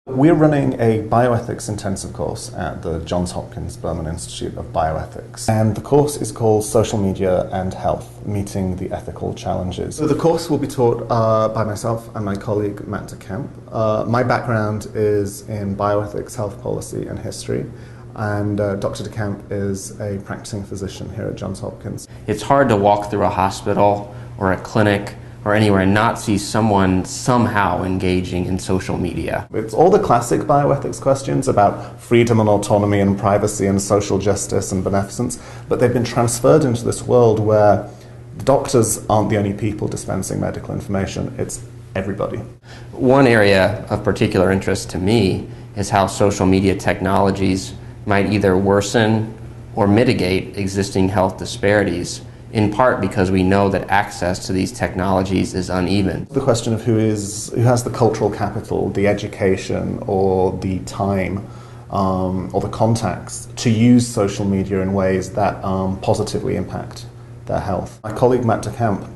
We're running a bioethics intensive course at the Johns Hopkins Berman Institute of Bioethics, and the course is called Social Media and Health, Meeting the Ethical Challenges. So the course will be taught by myself and my colleague Matt DeCamp. My background is in bioethics, health policy and history, and Dr. DeCamp is a practicing physician here at Johns Hopkins. It's hard to walk through a hospital or a clinic or anywhere and not see someone somehow engaging in social media. It's all the classic bioethics questions about freedom and autonomy and privacy and social justice and beneficence, but they've been transferred into this world where doctors aren't the only people dispensing medical information, it's everybody. One area of particular interest to me is how social media technologies might either worsen or mitigate existing health disparities, in part because we know that access to these technologies is uneven. The question of who has the cultural capital, the education, or the time, or the contacts to use social media in ways that positively impact their health. My colleague Matt DeCamp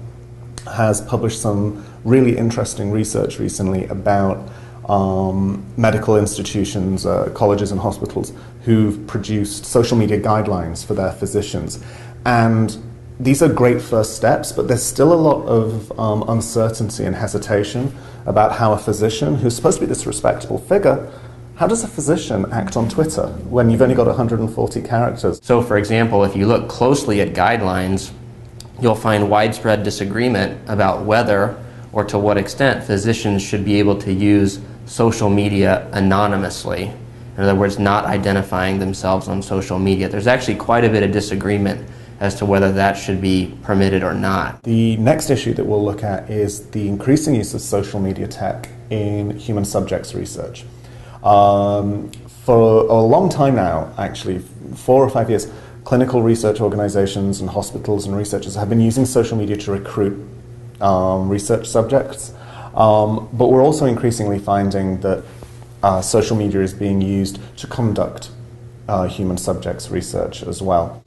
has published some really interesting research recently about medical institutions, colleges and hospitals who've produced social media guidelines for their physicians. And these are great first steps, but there's still a lot of uncertainty and hesitation about how a physician, who's supposed to be this respectable figure, how does a physician act on Twitter when you've only got 140 characters? So for example, if you look closely at guidelines, you'll find widespread disagreement about whether or to what extent physicians should be able to use social media anonymously. In other words, not identifying themselves on social media. There's actually quite a bit of disagreement as to whether that should be permitted or not. The next issue that we'll look at is the increasing use of social media tech in human subjects research. For a long time now, actually, 4 or 5 years, clinical research organizations and hospitals and researchers have been using social media to recruit research subjects. But we're also increasingly finding that social media is being used to conduct human subjects research as well.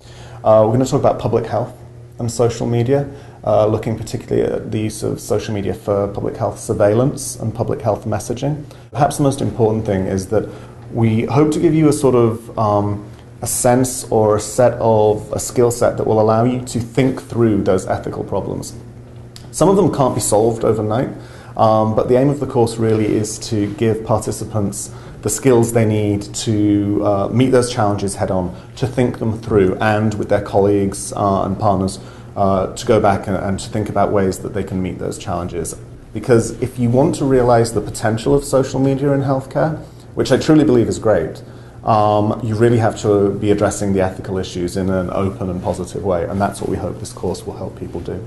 We're going to talk about public health and social media, looking particularly at the use of social media for public health surveillance and public health messaging. Perhaps the most important thing is that we hope to give you a sort of a sense or a skill set that will allow you to think through those ethical problems. Some of them can't be solved overnight, but the aim of the course really is to give participants the skills they need to meet those challenges head on, to think them through, and with their colleagues and partners to go back and to think about ways that they can meet those challenges. Because if you want to realize the potential of social media in healthcare, which I truly believe is great, you really have to be addressing the ethical issues in an open and positive way, and that's what we hope this course will help people do.